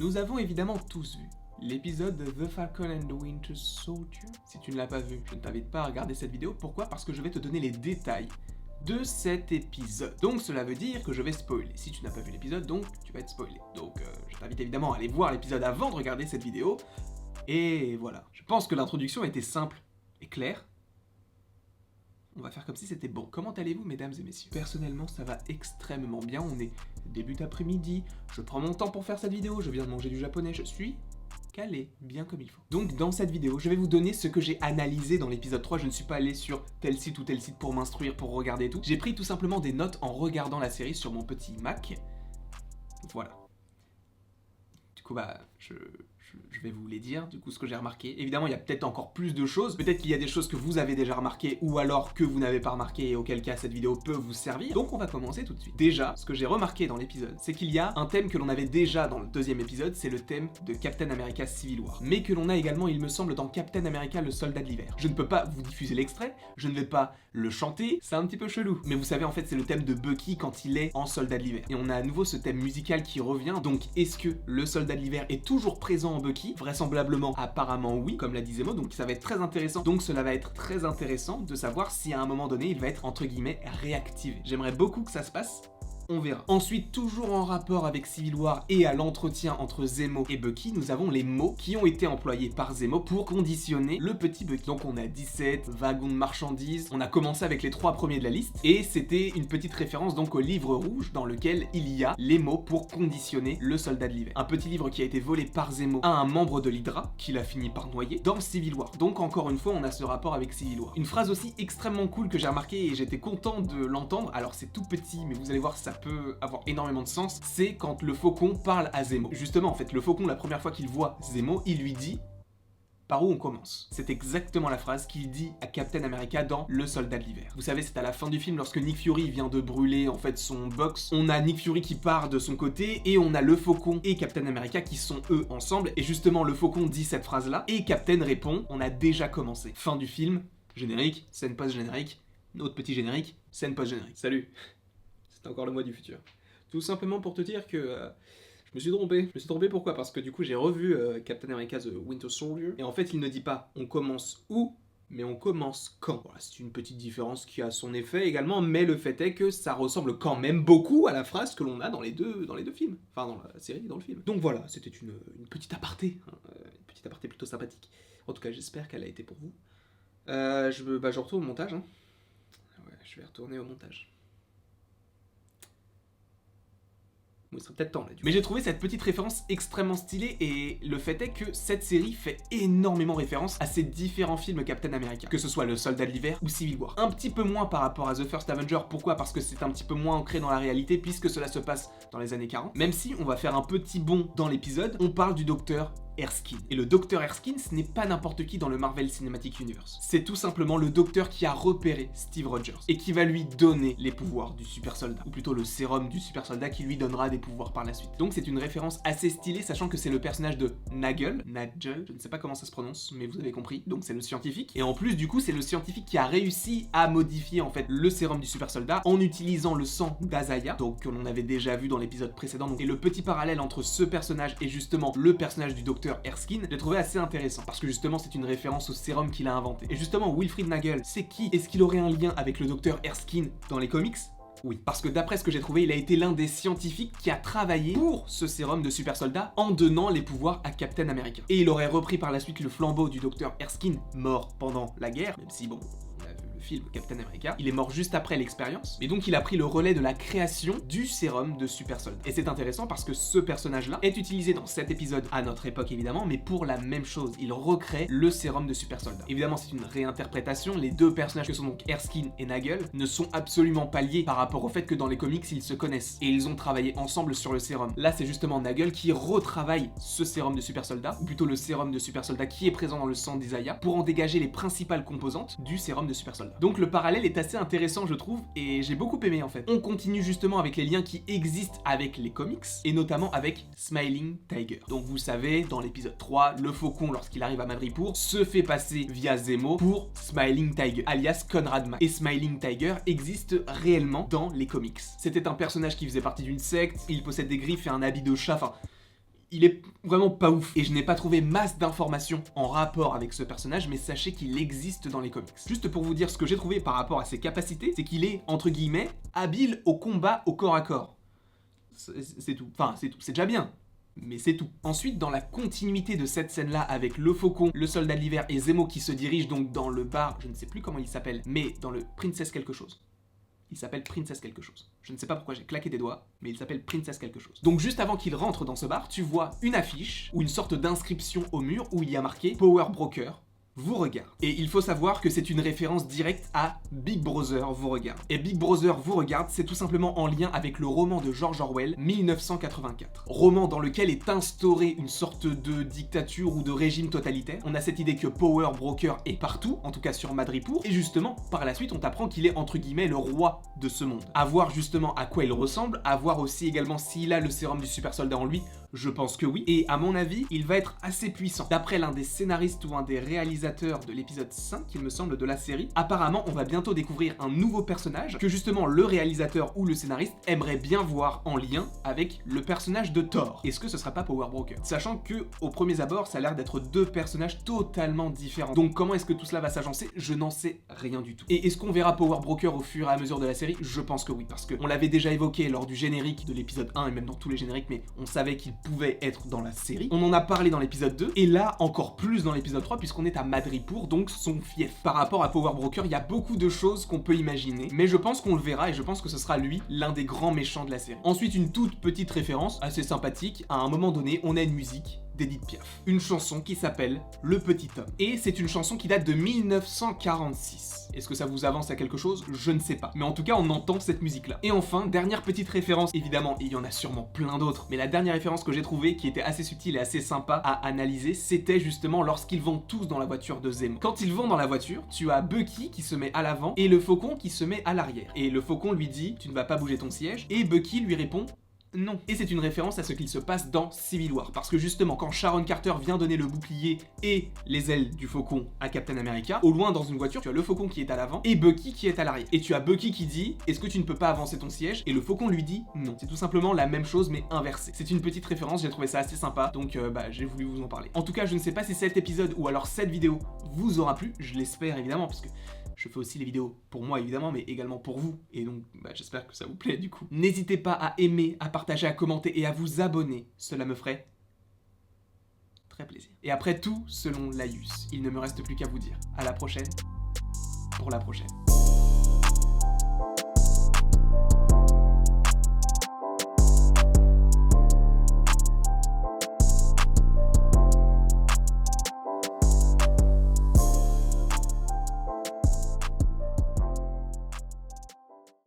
Nous avons évidemment tous vu l'épisode de The Falcon and the Winter Soldier. Si tu ne l'as pas vu, je ne t'invite pas à regarder cette vidéo. Pourquoi? Parce que je vais te donner les détails de cet épisode. Donc cela veut dire que je vais spoiler. Si tu n'as pas vu l'épisode, donc tu vas être spoilé. Donc je t'invite évidemment à aller voir l'épisode avant de regarder cette vidéo. Et voilà. Je pense que l'introduction était simple et claire. On va faire comme si c'était bon. Comment allez-vous, mesdames et messieurs? Personnellement, ça va extrêmement bien. On est début d'après-midi. Je prends mon temps pour faire cette vidéo. Je viens de manger du japonais. Je suis calé, bien comme il faut. Donc, dans cette vidéo, je vais vous donner ce que j'ai analysé dans l'épisode 3. Je ne suis pas allé sur tel site ou tel site pour m'instruire, pour regarder et tout. J'ai pris tout simplement des notes en regardant la série sur mon petit Mac. Voilà. Du coup, je vais vous les dire, du coup, ce que j'ai remarqué. Évidemment, il y a peut-être encore plus de choses. Peut-être qu'il y a des choses que vous avez déjà remarquées ou alors que vous n'avez pas remarqué et auquel cas cette vidéo peut vous servir. Donc, on va commencer tout de suite. Déjà, ce que j'ai remarqué dans l'épisode, c'est qu'il y a un thème que l'on avait déjà dans le deuxième épisode, c'est le thème de Captain America Civil War. Mais que l'on a également, il me semble, dans Captain America le soldat de l'hiver. Je ne peux pas vous diffuser l'extrait, je ne vais pas le chanter, c'est un petit peu chelou. Mais vous savez, en fait, c'est le thème de Bucky quand il est en soldat de l'hiver. Et on a à nouveau ce thème musical qui revient. Donc, est-ce que le soldat de l'hiver est toujours présent en Bucky? Vraisemblablement, apparemment oui, comme l'a dit Zemo, donc ça va être très intéressant. Donc cela va être très intéressant de savoir si à un moment donné, il va être entre guillemets réactivé. J'aimerais beaucoup que ça se passe. On verra. Ensuite, toujours en rapport avec Civil War et à l'entretien entre Zemo et Bucky, nous avons les mots qui ont été employés par Zemo pour conditionner le petit Bucky. Donc on a 17 wagons de marchandises, on a commencé avec les 3 premiers de la liste, et c'était une petite référence donc au livre rouge dans lequel il y a les mots pour conditionner le soldat de l'hiver. Un petit livre qui a été volé par Zemo à un membre de l'Hydra, qu'il a fini par noyer, dans Civil War. Donc encore une fois, on a ce rapport avec Civil War. Une phrase aussi extrêmement cool que j'ai remarqué et j'étais content de l'entendre, alors c'est tout petit, mais vous allez voir, ça peut avoir énormément de sens, c'est quand le faucon parle à Zemo. Justement, en fait, le faucon, la première fois qu'il voit Zemo, il lui dit « Par où on commence ?» C'est exactement la phrase qu'il dit à Captain America dans Le Soldat de l'hiver. Vous savez, c'est à la fin du film, lorsque Nick Fury vient de brûler en fait son box. On a Nick Fury qui part de son côté, et on a le faucon et Captain America qui sont eux ensemble, et justement, le faucon dit cette phrase-là, et Captain répond « On a déjà commencé ». Fin du film, générique, scène post-générique, autre petit générique, scène post-générique. Salut. C'est encore le mois du futur. Tout simplement pour te dire que je me suis trompé. Je me suis trompé pourquoi? Parce que du coup j'ai revu Captain America The Winter Soldier. Et en fait il ne dit pas on commence où, mais on commence quand. Voilà, c'est une petite différence qui a son effet également, mais le fait est que ça ressemble quand même beaucoup à la phrase que l'on a dans les deux films. Enfin dans la série, dans le film. Donc voilà, c'était une petite aparté. Hein, une petite aparté plutôt sympathique. En tout cas j'espère qu'elle a été pour vous. Je retourne au montage. Hein. Ouais, je vais retourner au montage. Bon, il serait peut-être temps là. Mais j'ai trouvé cette petite référence extrêmement stylée et le fait est que cette série fait énormément référence à ces différents films Captain America, que ce soit Le Soldat de l'hiver ou Civil War. Un petit peu moins par rapport à The First Avenger, pourquoi? Parce que c'est un petit peu moins ancré dans la réalité puisque cela se passe dans les années 40. Même si on va faire un petit bond dans l'épisode, on parle du docteur Erskine. Et le docteur Erskine, ce n'est pas n'importe qui dans le Marvel Cinematic Universe. C'est tout simplement le docteur qui a repéré Steve Rogers et qui va lui donner les pouvoirs du super soldat, ou plutôt le sérum du super soldat qui lui donnera des pouvoirs par la suite. Donc c'est une référence assez stylée, sachant que c'est le personnage de Nagel, je ne sais pas comment ça se prononce, mais vous avez compris, donc c'est le scientifique. Et en plus du coup c'est le scientifique qui a réussi à modifier en fait le sérum du super soldat en utilisant le sang d'Azaya, donc que l'on avait déjà vu dans l'épisode précédent. Et le petit parallèle entre ce personnage et justement le personnage du docteur Erskine, j'ai trouvé assez intéressant parce que justement c'est une référence au sérum qu'il a inventé. Et justement Wilfried Nagel, c'est qui? Est-ce qu'il aurait un lien avec le docteur Erskine dans les comics? Oui, parce que d'après ce que j'ai trouvé, il a été l'un des scientifiques qui a travaillé pour ce sérum de super soldat en donnant les pouvoirs à Captain America. Et il aurait repris par la suite le flambeau du docteur Erskine, mort pendant la guerre, même si bon, on a vu le film Captain America, il est mort juste après l'expérience, mais donc il a pris le relais de la création du sérum de super soldat. Et c'est intéressant parce que ce personnage-là est utilisé dans cet épisode, à notre époque évidemment, mais pour la même chose, il recrée le sérum de super soldat. Évidemment c'est une réinterprétation, les deux personnages que sont donc Erskine et Nagel ne sont absolument pas liés par rapport au fait que dans les comics ils se connaissent, et ils ont travaillé ensemble sur le sérum. Là c'est justement Nagel qui retravaille ce sérum de super soldat, ou plutôt le sérum de super soldat qui est présent dans le sang d'Isaiah, pour en dégager les principales composantes du sérum de super soldat. Donc le parallèle est assez intéressant je trouve, et j'ai beaucoup aimé en fait. On continue justement avec les liens qui existent avec les comics, et notamment avec Smiling Tiger. Donc vous savez, dans l'épisode 3, le faucon lorsqu'il arrive à Madripoor se fait passer via Zemo pour Smiling Tiger, alias Conrad Mack. Et Smiling Tiger existe réellement dans les comics. C'était un personnage qui faisait partie d'une secte, il possède des griffes et un habit de chat, enfin... il est vraiment pas ouf. Et je n'ai pas trouvé masse d'informations en rapport avec ce personnage, mais sachez qu'il existe dans les comics. Juste pour vous dire ce que j'ai trouvé par rapport à ses capacités, c'est qu'il est, entre guillemets, habile au combat au corps à corps. C'est tout. Enfin, c'est tout. C'est déjà bien. Mais c'est tout. Ensuite, dans la continuité de cette scène-là, avec le Faucon, le Soldat de l'Hiver et Zemo qui se dirigent donc dans le bar, je ne sais plus comment il s'appelle, mais dans le Princess quelque chose. Il s'appelle Princess quelque chose. Je ne sais pas pourquoi j'ai claqué des doigts, mais il s'appelle Princess quelque chose. Donc juste avant qu'il rentre dans ce bar, tu vois une affiche ou une sorte d'inscription au mur où il y a marqué Power Broker vous regarde. Et il faut savoir que c'est une référence directe à Big Brother vous regarde. Et Big Brother vous regarde, c'est tout simplement en lien avec le roman de George Orwell, 1984. Roman dans lequel est instaurée une sorte de dictature ou de régime totalitaire. On a cette idée que Power Broker est partout, en tout cas sur Madripoor, et justement, par la suite, on t'apprend qu'il est entre guillemets le roi de ce monde. À voir justement à quoi il ressemble, à voir aussi également s'il a le sérum du super soldat en lui. Je pense que oui, et à mon avis, il va être assez puissant. D'après l'un des scénaristes ou un des réalisateurs de l'épisode 5, il me semble, de la série, apparemment, on va bientôt découvrir un nouveau personnage que justement le réalisateur ou le scénariste aimerait bien voir en lien avec le personnage de Thor. Est-ce que ce sera pas Power Broker? Sachant que, au premier abord, ça a l'air d'être deux personnages totalement différents. Donc comment est-ce que tout cela va s'agencer? Je n'en sais rien du tout. Et est-ce qu'on verra Power Broker au fur et à mesure de la série? Je pense que oui, parce qu'on l'avait déjà évoqué lors du générique de l'épisode 1 et même dans tous les génériques, mais on savait qu'il pouvait être dans la série. On en a parlé dans l'épisode 2, et là, encore plus dans l'épisode 3, puisqu'on est à Madripoor, donc son fief. Par rapport à Power Broker, il y a beaucoup de choses qu'on peut imaginer, mais je pense qu'on le verra, et je pense que ce sera lui, l'un des grands méchants de la série. Ensuite, une toute petite référence, assez sympathique, à un moment donné, on a une musique d'Edith Piaf. Une chanson qui s'appelle Le Petit Homme. Et c'est une chanson qui date de 1946. Est-ce que ça vous avance à quelque chose? Je ne sais pas. Mais en tout cas, on entend cette musique-là. Et enfin, dernière petite référence, évidemment, et il y en a sûrement plein d'autres, mais la dernière référence que j'ai trouvée, qui était assez subtile et assez sympa à analyser, c'était justement lorsqu'ils vont tous dans la voiture de Zemo. Quand ils vont dans la voiture, tu as Bucky qui se met à l'avant et le Faucon qui se met à l'arrière. Et le Faucon lui dit « Tu ne vas pas bouger ton siège » et Bucky lui répond non. Et c'est une référence à ce qu'il se passe dans Civil War. Parce que justement, quand Sharon Carter vient donner le bouclier et les ailes du Faucon à Captain America, au loin dans une voiture, tu as le Faucon qui est à l'avant et Bucky qui est à l'arrière. Et tu as Bucky qui dit « Est-ce que tu ne peux pas avancer ton siège ?» Et le Faucon lui dit « Non ». C'est tout simplement la même chose mais inversée. C'est une petite référence, j'ai trouvé ça assez sympa, donc j'ai voulu vous en parler. En tout cas, je ne sais pas si cet épisode ou alors cette vidéo vous aura plu, je l'espère évidemment, parce que je fais aussi les vidéos pour moi évidemment, mais également pour vous. Et donc, j'espère que ça vous plaît du coup. N'hésitez pas à aimer, à partager, à commenter et à vous abonner. Cela me ferait très plaisir. Et après tout, selon Laïus, il ne me reste plus qu'à vous dire à la prochaine pour la prochaine.